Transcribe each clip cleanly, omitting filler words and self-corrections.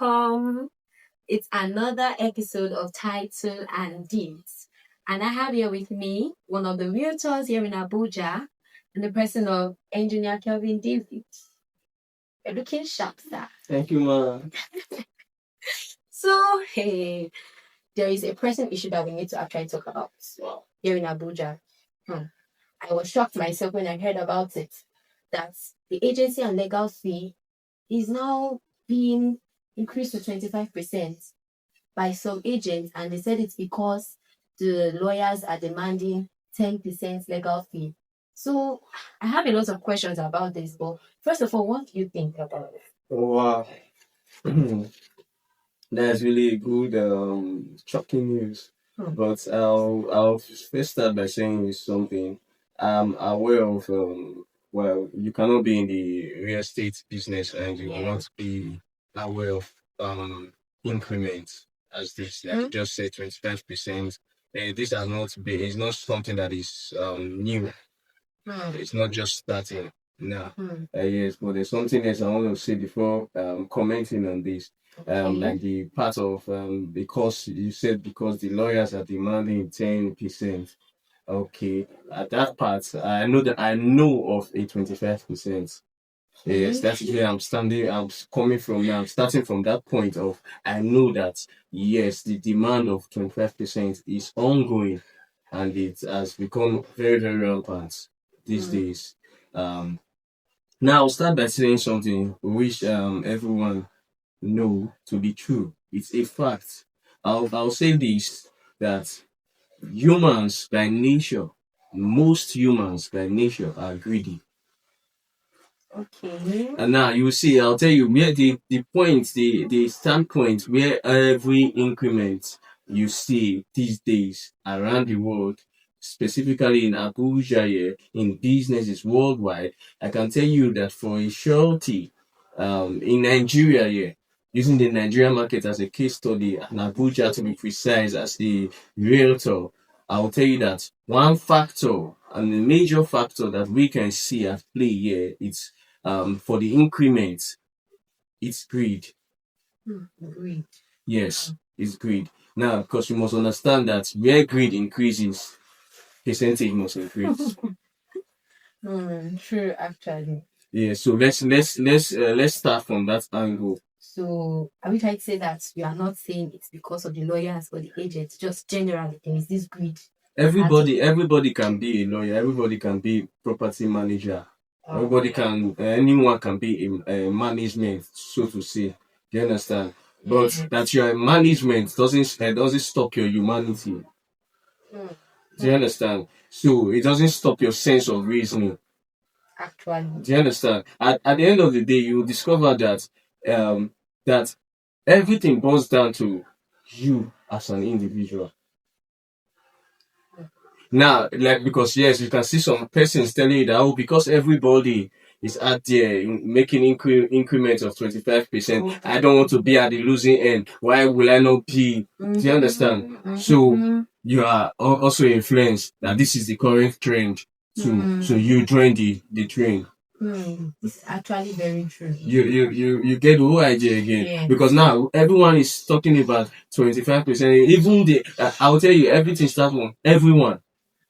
welcome. It's another episode of Title and Deeds. And I have here with me one of the realtors here in Abuja and the person of Engineer Kelvin David. You're looking sharp, sir. Thank you, ma. So, hey, there is a pressing issue that we need to actually talk about here in Abuja. I was shocked myself when I heard about it that the agency and legal fee is now being increased to 25% by some agents, and they said it's because the lawyers are demanding 10% legal fee. So I have a lot of questions about this, but first of all, what do you think about it? Wow. That's really good, shocking news. But I'll first start by saying something. I'm aware of, well, you cannot be in the real estate business and you will not be aware of increments as this, like you just said, 25%. This has not been, it's not something that is new. It's not just starting. No. Yes, but there's something else I want to say before commenting on this. Like the part of because you said because the lawyers are demanding 10%. Okay, at that part, I know of a 25%. Yes, that's where I'm standing. I'm coming from now. I'm starting from that point of I know that yes, the demand of 25% is ongoing, and it has become very very rampant these days. Um, Now I'll start by saying something which everyone know to be true. It's a fact. I'll say this that humans by nature, most humans by nature are greedy. Okay. And now you see, I'll tell you where the point, the standpoint where every increment you see these days around the world, specifically in Abuja here, in businesses worldwide, I can tell you that for a surety, in Nigeria here, using the Nigerian market as a case study, and Abuja to be precise as a realtor, I will tell you that one factor and the major factor that we can see at play here is for the increment, it's greed. Greed. Yes, it's greed. Now, because you must understand that where greed increases, percentage must increase. True, actually. Yeah, so let's start from that angle. So are we trying to say that you are not saying it's because of the lawyers or the agents, just generally there is this greed? Everybody can be a lawyer. Everybody can be property manager. Anyone can be a management, so to say. Do you understand? But that your management doesn't stop your humanity. Do you understand? So it doesn't stop your sense of reasoning. Actually. Do you understand? At the end of the day, you will discover that that everything boils down to you as an individual. Now, like because yes, you can see some persons telling you that because everybody is out there making increments of 25%, I don't want to be at the losing end. Why will I not be? Do you understand? So you are also influenced that this is the current trend. So you join the trend. It's actually very true. You get the whole idea again because now everyone is talking about 25%. Even I'll tell you everything starts from everyone.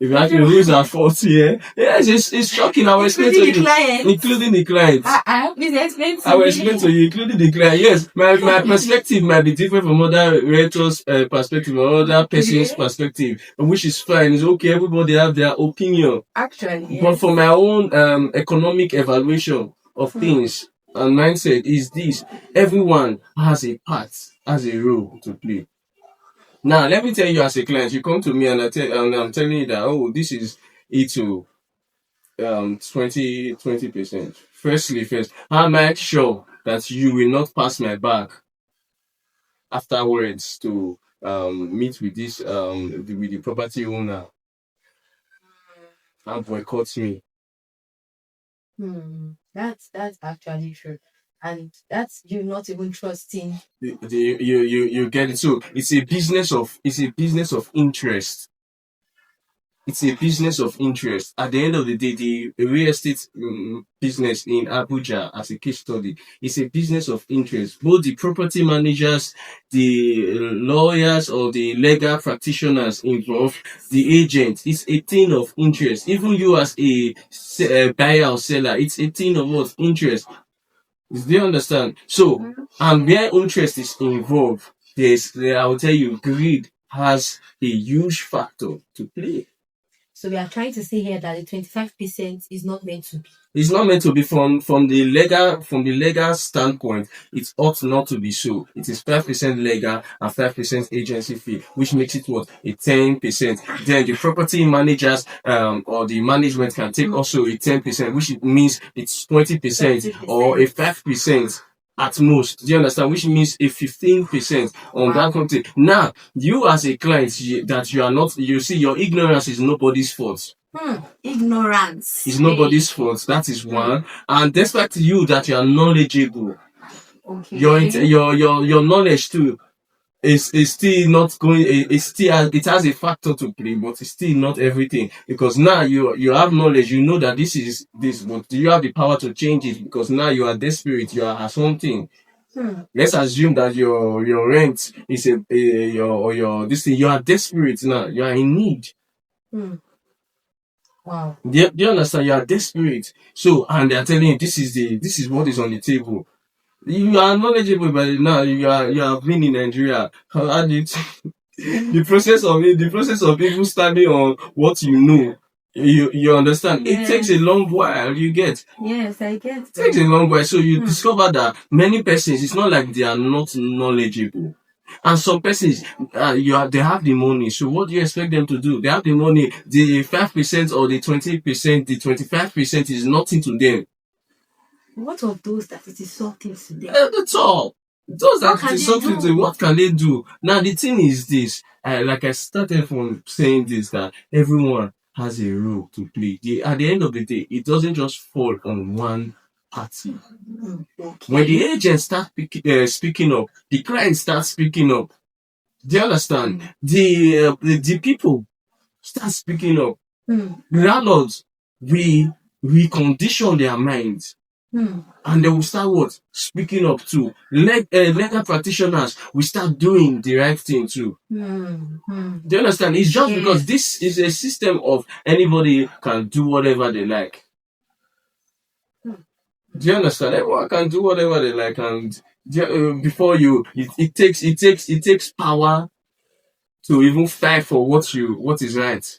If you ask me who's at fault here, yes, it's shocking. I will explain to you, including the client. I will explain to you, including the client. Yes, my perspective might be different from other realtors' perspective or other person's perspective, which is fine. It's okay. Everybody have their opinion. Actually, but for my own economic evaluation of things and mindset is this: everyone has a part, has a role to play. Now, let me tell you as a client, you come to me and I'm telling you that, this is it to 20%. First, how am I sure that you will not pass my back afterwards to meet with this with the property owner and boycott me? That's actually true. And that's you not even trusting. You get it. So it's a business of interest. It's a business of interest. At the end of the day, the real estate business in Abuja, as a case study, is a business of interest. Both the property managers, the lawyers, or the legal practitioners involved, the agent, it's a thing of interest. Even you as a buyer or seller, it's a thing of what? Interest. Do you understand? So, and where interest is involved, I will tell you, greed has a huge factor to play. So we are trying to say here that the 25% is not meant to be. It's not meant to be from the legal standpoint. It ought not to be so. It is 5% legal and 5% agency fee, which makes it what? A 10%. Then the property managers or the management can take also a 10%, which means it's 20% or a 5% at most. Do you understand? Which means a 15% on that content. Now, you as a client, that you are not, you see, your ignorance is nobody's fault. Ignorance is nobody's fault. That is one. And despite you that you are knowledgeable, okay, your knowledge too is still not going. It has a factor to play, but it's still not everything, because now you have knowledge. You know that this is this, but do you have the power to change it? Because now you are desperate. You are something. Let's assume that your rent is your this thing. You are desperate now. You are in need. Wow. Do you understand? You are desperate. So, and they are telling you this is what is on the table. You are knowledgeable, but now you have been in Nigeria. How do you the process of people standing on what you know. You understand? Yes. It takes a long while. You get? Yes, I get. It takes a long while. So you discover that many persons, it's not like they are not knowledgeable. And some persons, they have the money. So what do you expect them to do? They have the money. The 5% or the 20%, the 25% is nothing to them. What of those that it is something to them? That's all. Those that it is something to them, what can they do? Now the thing is this. Like I started from saying this, that everyone has a role to play. At the end of the day, it doesn't just fall on one party. Okay. When the agents start speaking up, the clients start speaking up. Do you understand? The people start speaking up. Landlords, we condition their minds. And they will start what? Speaking up too. Legal practitioners will start doing the right thing too. Do you understand? It's just because this is a system of anybody can do whatever they like. Do you understand? Everyone can do whatever they like, and before you, it takes power to even fight for what is right.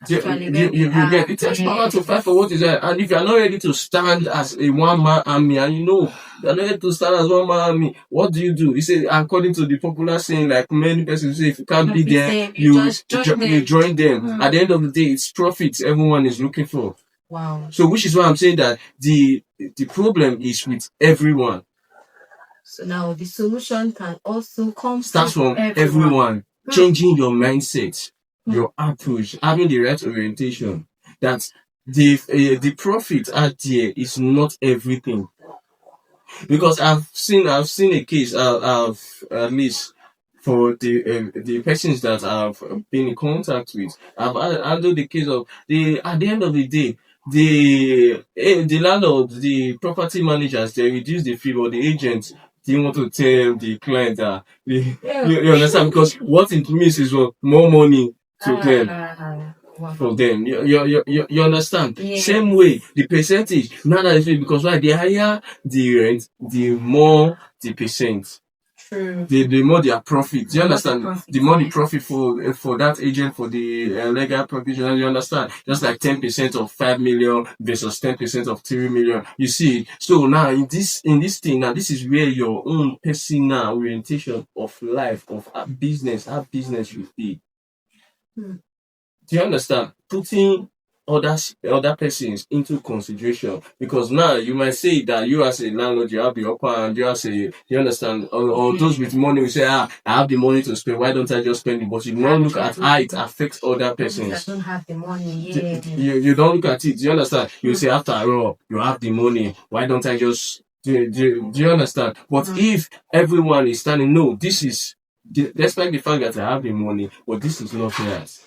You get it takes power to fight for what is right, and if you are not ready to stand as a one-man army, and you are not ready to stand as one-man army, what do? You say, according to the popular saying, like many persons say, if you can't be there, you join them. At the end of the day, it's profits everyone is looking for. Wow. So, which is why I'm saying that the problem is with everyone. So now the solution can also starts from everyone. Changing your mindset, your approach, having the right orientation. That the profit out there is not everything. Because I've seen a case. I've at least for the persons that I've been in contact with, I've handled the case of at the end of the day, the landlord, the property managers, they reduce the fee, but the agents didn't want to tell the client that you understand, because what it means is what more money to them. For them, you understand? Yes. Same way, the percentage, now that is because why the higher the rent, the more the percent. True. The more their profit. Do you understand? The more the profit for that agent, for the legal practitioner. You understand? Just like 10% of 5 million versus 10% of 3 million. You see? So now in this thing, now this is where your own personal orientation of life, of business, how business should be. Do you understand? Putting other persons into consideration, because now you might say that you as a landlord, you have the upper hand, you understand, or those with money will say, I have the money to spend, why don't I just spend it? But you don't look at how it affects other persons. I don't have the money, You don't look at it. Do you understand? You say, after all, you have the money, why don't I just do you understand? But if everyone is standing, no, this is despite the fact that I have the money, but this is not theirs.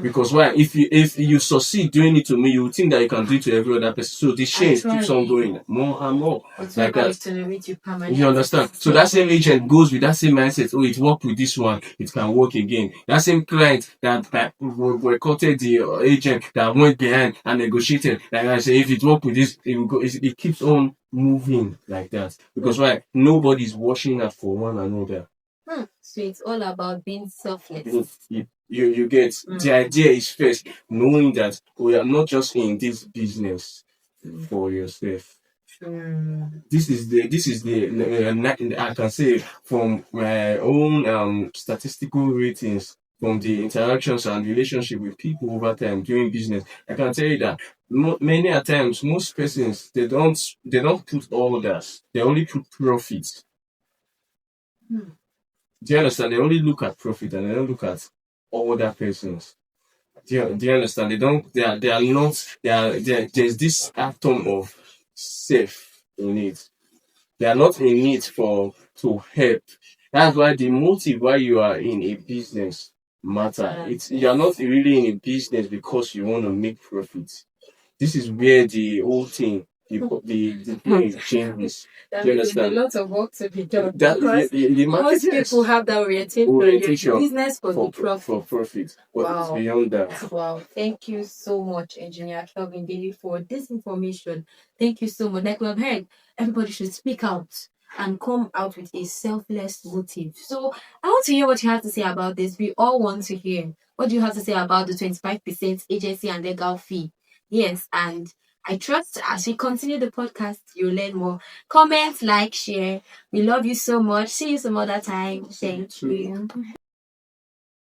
Because why? If you succeed doing it to me, you think that you can do it to every other person. So the chain keeps on going more and more. Like that. You understand? So that same agent goes with that same mindset. Oh, it worked with this one, it can work again. That same client that boycotted the agent that went behind and negotiated. Like I say, if it worked with this, it will go. It keeps on moving like that. Because why? Nobody's watching out for one another. So it's all about being selfless. You get the idea is first knowing that we are not just in this business for yourself. This is the I can say from my own statistical ratings from the interactions and relationship with people over time during business. I can tell you that many a times most persons they don't put orders, they only put profits. Do you understand? They only look at profit and they don't look at other persons. Do you understand? They are not, there's this atom of self in it. They are not in it to help. That's why the motive why you are in a business matter. You are not really in a business because you want to make profit. This is where the whole thing, the thing changes. Do you understand? There's a lot of work to be done. Most people have that orientation. Business for the profit. For profit. But it's beyond that. Wow. Thank you so much, Engineer Kelvin Daly, for this information. Thank you so much. Like we've heard, everybody should speak out and come out with a selfless motive. So I want to hear what you have to say about this. We all want to hear. What do you have to say about the 25% agency and legal fee? Yes, and I trust as we continue the podcast, you'll learn more. Comment, like, share. We love you so much. See you some other time. Thank you.